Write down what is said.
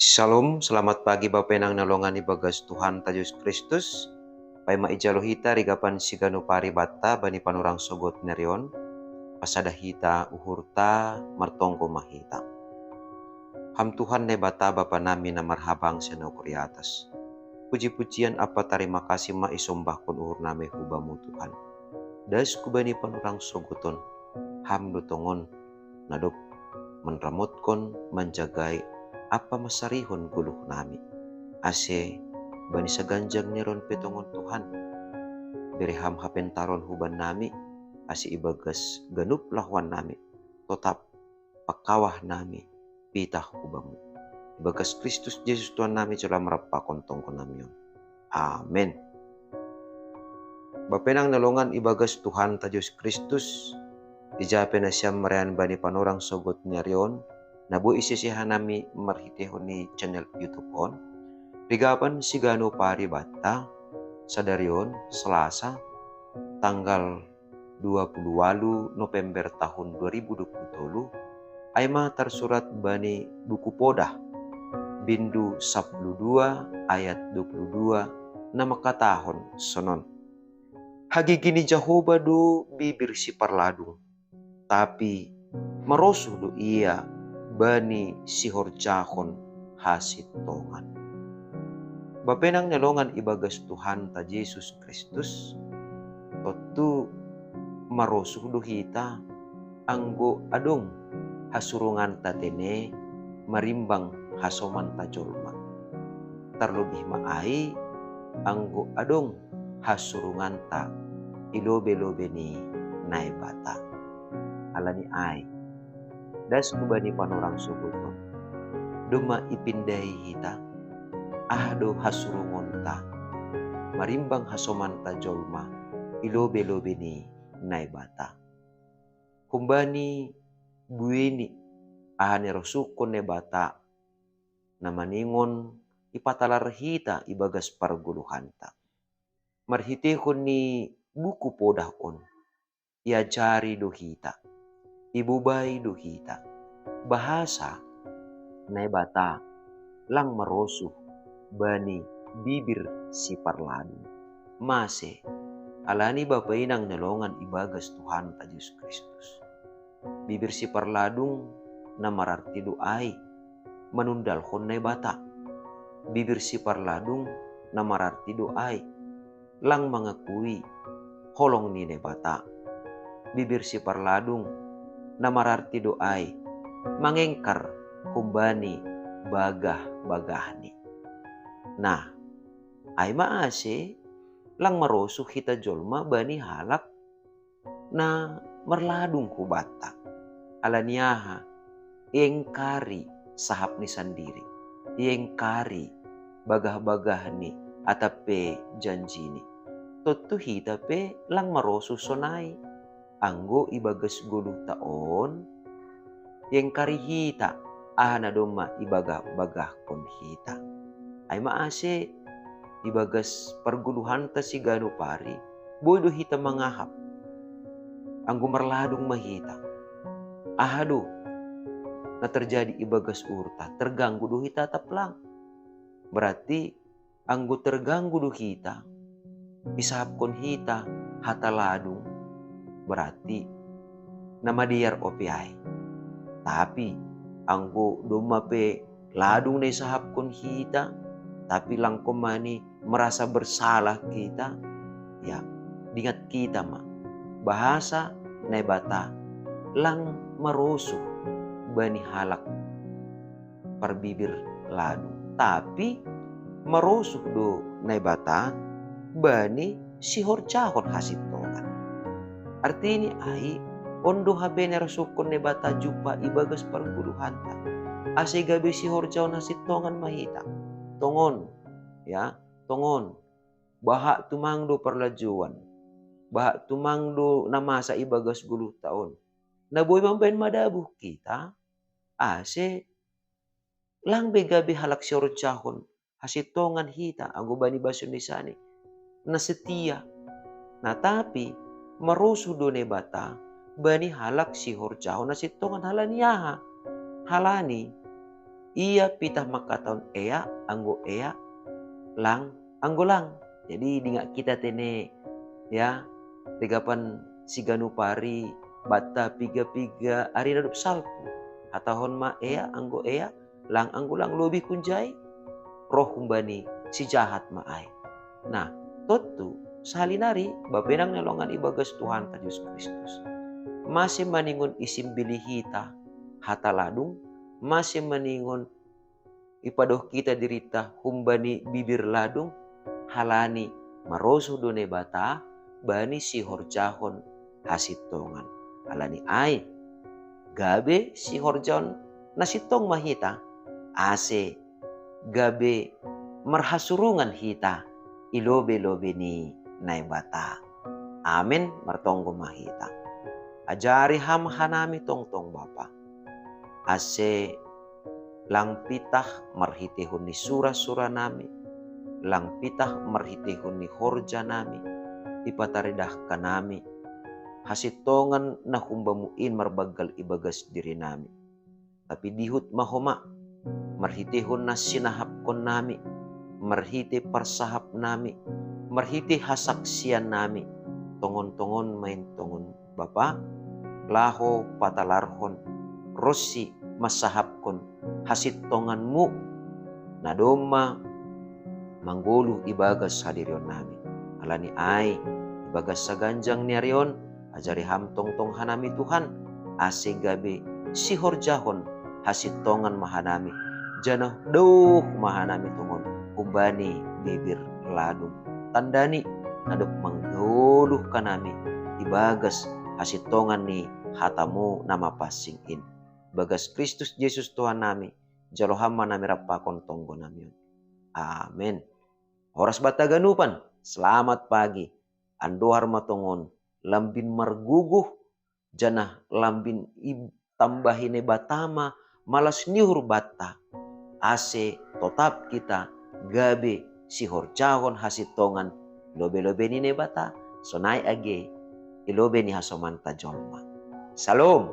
Shalom, selamat pagi Bapak Enang nalongan ibagas Tuhan ta Yesus Kristus. Pai maijalo hita rigapan sigano pari bata bani panurang sogot nerion. Pasada hita uhurta martongko mahita. Ham Tuhan ne bata Bapa nami na marhabang sa naukuri atas. Puji-pujian apa terima kasih ma isombah kon uhur nami hubamu Tuhan. Das kubani panurang sogoton. Ham dotongon nadop menramotkon menjagai apa masarihon guluh nami. Ase bani saganjang neron petongon Tuhan. Bereham hapentaron huban nami. Ase ibagas ganup lawan nami. Tetap pakawah nami pitah hubamu. Ibagas Kristus Yesus Tuhan nami celah merapakon tongkon nami. Amin. Bapenang nalongan ibagas Tuhan ta Yesus Kristus. Ijape na siyam marayan bani panorang sogot nyarion. Nabu isisihan nami marhitehon ni channel YouTube on. Rigapan sigano pari bata sadarion Selasa tanggal 28 November tahun 2020 aima tersurat bani buku Podah bindu 12 ayat 22 nama katahon sonon. Hagigini Jehovah do bibir si parladung tapi merosuh do ia bani si horjahon hasit tongan. Bapenang nalongan ibagas Tuhan ta Yesus Kristus otu marosuh do hita anggo adong hasurungan ta tene marimbang hasoman ta jolma. Terlebih maai anggo adong hasurungan ta ilobe-lobe ni naibata. Alani ai das kubani panorang suguton duma ipindai hita ahdo hasurungon ta marimbang hasoman ta jolma ilobe-lobe ni naibata. Kumbani buini ahane rosukon ne bata na maningon ipatalar hita ibagas parguluhanta. Marhitehon ni buku Podah on iajari do hita ibubai do hita bahasa naibata lang marosuh bani bibir si parladu. Mase alani bapainang nalongan ibagas Tuhan ta Yesus Kristus. Bibir si parladung na mararti doai manundal hon naibata. Bibir si parladung na mararti doai lang mengakui holong ni naibata. Bibir si parladung na mararti doai mangengkar kumbani bagah-bagahni. Nah, ay maase lang marosuh hita jolma bani halak na marladung kubata. Alaniaha iengkari sahap ni sandiri. Iengkari bagah-bagah ni atape janji ni. Toto hita pe lang marosuh sonai. Anggo ibagas guluh taon iengkari hita ahana doma ibagah-bagah kon hita. Ay maase ibagas perguluhan ta si gano pari bodo hita mangahap anggo marladung mahita ahado na terjadi ibagas urta terganggu do hita taplang. Berarti anggo terganggu do hita isahap kon hita hataladung berarti namadiyar opiay. Tapi anggo doma pe ladung na isahap kon hita tapi lang komani merasa bersalah kita, ya dingat kita ma bahasa naibata lang marosuh bani halak parbibir ladu tapi marosuh do naibata bani si horcahon hasit tongan. Artinya ai ondo habene rasukon naibata jupa ibagas parguluhanta ase gabe si horcahon hasit tongan mahita. Tongon, ya, tongon. Bahak tumangdo perlajuan. Bahak tumangdo namasa ibagas guluh taon. Naboy mambayan madabuh kita. Ase lang begabi halak siorjahon. Hasit tongan hita. Anggo bani basun nisani. Na setia. Nah tapi marusuh do nebata. Bani halak si horjahon hasit tongan halaniaha. Halani Ia pitah makataon ea, anggo ea, lang, anggo lang. Jadi dinga kita tene ya, tegapan siganu pari, bata piga-piga, ari dadup salpu. Atahon ma ea, anggo ea, lang anggo lang lobi kunjai, roh humbani si jahat ma ai. Nah, totu sahalinari bapenang nalongan ibagas Tuhan ta Yesus Kristus. Masih maningon isim bilih hita hata ladung, masih maningon ipadoh kita dirita humbani bibir ladung, halani maroso done bata, bani si horjahon hasitongan. Halani ai, gabe si horjahon nasitong mahita, ase gabe marhasurungan hita, ilobe-lobe ni naibata. Amin, martonggo mahita. Ajari ham hanami tongtong Bapa. Ase lang pitah marhitihun ni sura-sura nami, lang pitah marhitihun ni horja nami, ipataridah kanami, hasitongan na humbamuin marbagal ibagas diri nami. Tapi dihut mahoma, marhitihun na sinahapkon nami, marhiti parsahap nami, marhiti hasaksian nami, tongon-tongon main tongon Bapa, laho patalarhon, rosi masahapkon, hasitonganmu, na doma manggulu ibagas hadirion nami. Alani ai, ibagas sa ganjang niarion, ajari ham tongtong hanami Tuhan, ase gabe si horjahon, hasitongan mahanami, janoh duh mahanami tungon, ubani bibir ladung, tandani nadok mangguluh kanami, ibagas hasitongan ni hatamu nama pasingin. Bagas Kristus Yesus Tuhan nami, jalohama nami rapakon tonggo nami. Amin. Horas bataganupan, selamat pagi. Andohar matongon, lambin marguguh, janah lambin tambahine batama, malas nihur bata. Ase totap kita, gabe si horjahon hasitongan, lobe-lobe nine bata, sonai age, ilobe ni hasomanta jolma. Salam.